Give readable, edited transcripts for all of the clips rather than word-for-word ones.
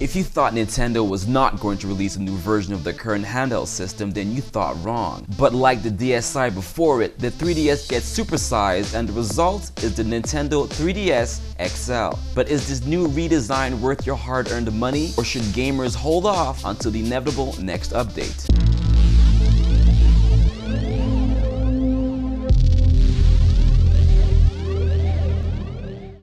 If you thought Nintendo was not going to release a new version of the current handheld system, then you thought wrong. But like the DSi before it, the 3DS gets supersized and the result is the Nintendo 3DS XL. But is this new redesign worth your hard-earned money, or should gamers hold off until the inevitable next update?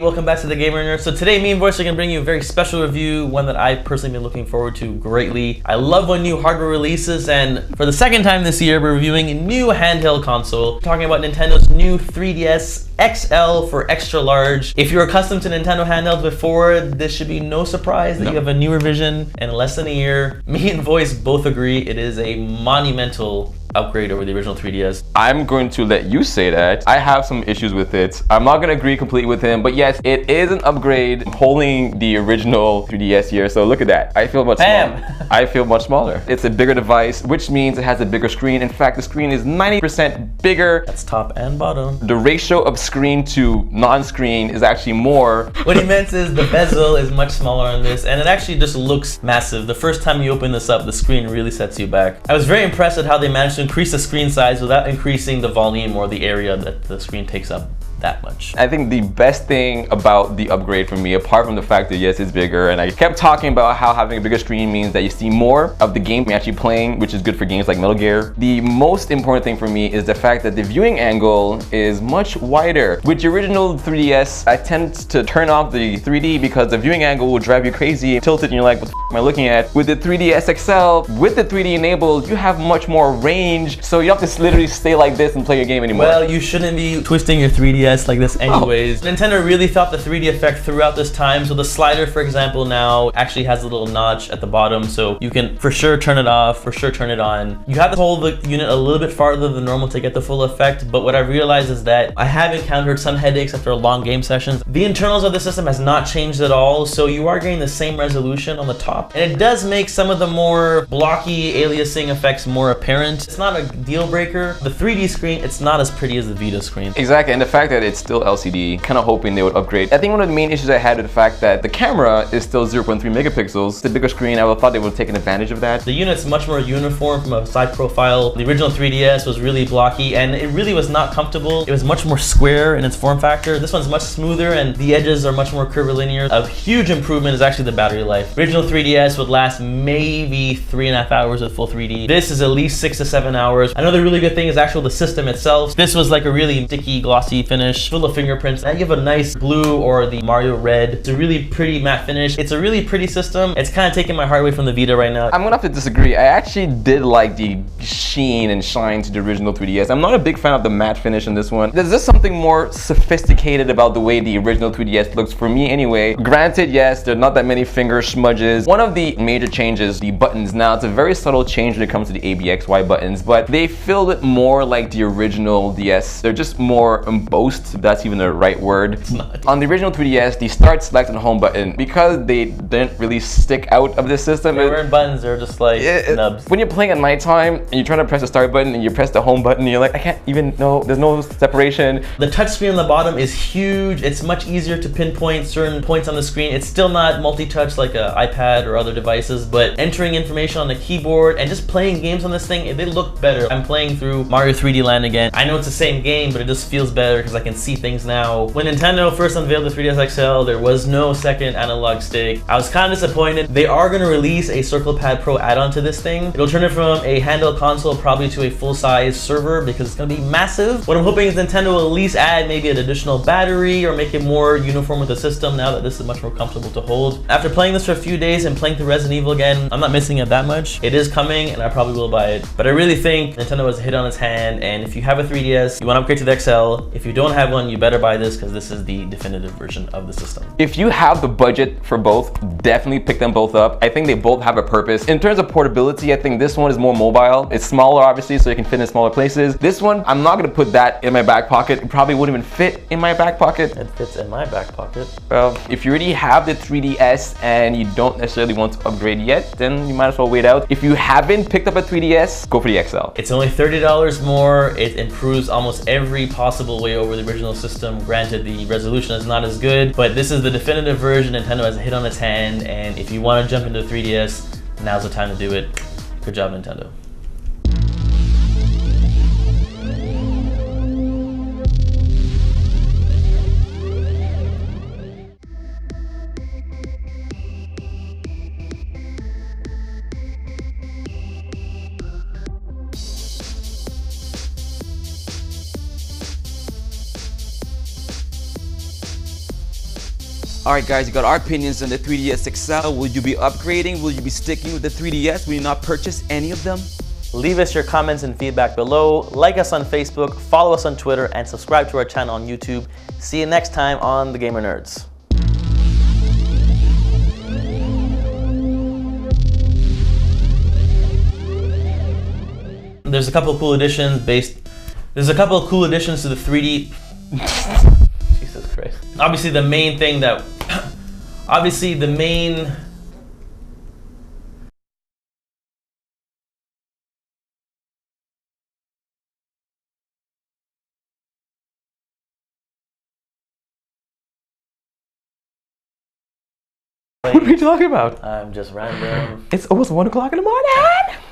Welcome back to the GamerNerdz. So today me and Voyce are going to bring you a very special review, one that I've personally been looking forward to greatly. I love when new hardware releases, and for the second time this year we're reviewing a new handheld console. We're talking about Nintendo's new 3DS XL for extra large. If you're accustomed to Nintendo handhelds before, this should be no surprise that you have a newer vision in less than a year. Me and Voyce both agree it is a monumental upgrade over the original 3DS. I'm going to let you say that. I have some issues with it. I'm not going to agree completely with him, but yes, it is an upgrade. I'm holding the original 3DS here, so look at that. I feel much smaller. I feel much smaller. It's a bigger device, which means it has a bigger screen. In fact, the screen is 90% bigger. That's top and bottom. The ratio of screen to non-screen is actually more. What he meant is the bezel is much smaller on this, and it actually just looks massive. The first time you open this up, the screen really sets you back. I was very impressed at how they managed to increase the screen size without increasing the volume or the area that the screen takes up that much. I think the best thing about the upgrade for me, apart from the fact that yes, it's bigger, and I kept talking about how having a bigger screen means that you see more of the game you're actually playing, which is good for games like Metal Gear. The most important thing for me is the fact that the viewing angle is much wider. With the original 3DS, I tend to turn off the 3D because the viewing angle will drive you crazy, tilted, and you're like, what the f am I looking at? With the 3DS XL, with the 3D enabled, you have much more range, so you don't have to literally stay like this and play your game anymore. Well, you shouldn't be twisting your 3DS like this anyways. Nintendo really thought the 3D effect throughout this time. So the slider, for example, now actually has a little notch at the bottom, so you can for sure turn it off, for sure turn it on. You have to hold the unit a little bit farther than normal to get the full effect, but what I realized is that I have encountered some headaches after long game sessions. The internals of the system has not changed at all, so you are getting the same resolution on the top, and it does make some of the more blocky aliasing effects more apparent. It's not a deal breaker. The 3D screen, it's not as pretty as the Vita screen. Exactly, and the fact that it's still LCD, kind of hoping they would upgrade. I think one of the main issues I had with the fact that the camera is still 0.3 megapixels. The bigger screen, I would have thought they would have taken advantage of that. The unit's much more uniform from a side profile. The original 3DS was really blocky, and it really was not comfortable. It was much more square in its form factor. This one's much smoother, and the edges are much more curvilinear. A huge improvement is actually the battery life. Original 3DS would last maybe 3.5 hours with full 3D. This is at least 6 to 7 hours. Another really good thing is actually the system itself. This was like a really sticky, glossy finish, full of fingerprints. Now you have a nice blue or the Mario red. It's a really pretty matte finish. It's a really pretty system. It's kind of taking my heart away from the Vita right now. I'm gonna have to disagree. I actually did like the sheen and shine to the original 3DS. I'm not a big fan of the matte finish in this one. There's just something more sophisticated about the way the original 3DS looks for me anyway. Granted, yes, there are not that many finger smudges. One of the major changes, the buttons. Now it's a very subtle change when it comes to the ABXY buttons, but they feel it more like the original DS. They're just more embossed, if that's even the right word. It's not. On the original 3DS, the start, select, and home button, because they didn't really stick out of the system. They weren't buttons, they're just like nubs. When you're playing at nighttime and you're trying to press the start button and you press the home button, and you're like, I can't even know, there's no separation. The touchscreen on the bottom is huge. It's much easier to pinpoint certain points on the screen. It's still not multi-touch like an iPad or other devices, but entering information on the keyboard and just playing games on this thing, they look better. I'm playing through Mario 3D Land again. I know it's the same game, but it just feels better because I can see things now. When Nintendo first unveiled the 3DS XL, there was no second analog stick. I was kind of disappointed. They are going to release a Circle Pad Pro add-on to this thing. It'll turn it from a handheld console probably to a full-size server because it's going to be massive. What I'm hoping is Nintendo will at least add maybe an additional battery or make it more uniform with the system now that this is much more comfortable to hold. After playing this for a few days and playing through Resident Evil again, I'm not missing it that much. It is coming and I probably will buy it. But I really think Nintendo has a hit on its hand, and if you have a 3DS, you want to upgrade to the XL. If you don't have one, you better buy this because this is the definitive version of the system. If you have the budget for both, definitely pick them both up. I think they both have a purpose. In terms of portability, I think this one is more mobile. It's smaller, obviously, so you can fit in smaller places. This one, I'm not going to put that in my back pocket. It probably wouldn't even fit in my back pocket. It fits in my back pocket. Well, if you already have the 3DS and you don't necessarily want to upgrade yet, then you might as well wait out. If you haven't picked up a 3DS, go for the XL. It's only $30 more. It improves almost every possible way over the the original system. Granted, the resolution is not as good, but this is the definitive version. Nintendo has a hit on its hand, and if you want to jump into 3DS, now's the time to do it. Good job, Nintendo. Alright guys, you got our opinions on the 3DS XL. Will you be upgrading? Will you be sticking with the 3DS? Will you not purchase any of them? Leave us your comments and feedback below. Like us on Facebook, follow us on Twitter, and subscribe to our channel on YouTube. See you next time on The Gamer Nerds. There's a couple of cool additions to the 3D. Jesus Christ. Obviously the main thing that, What are we talking about? I'm just random. It's almost 1 o'clock in the morning.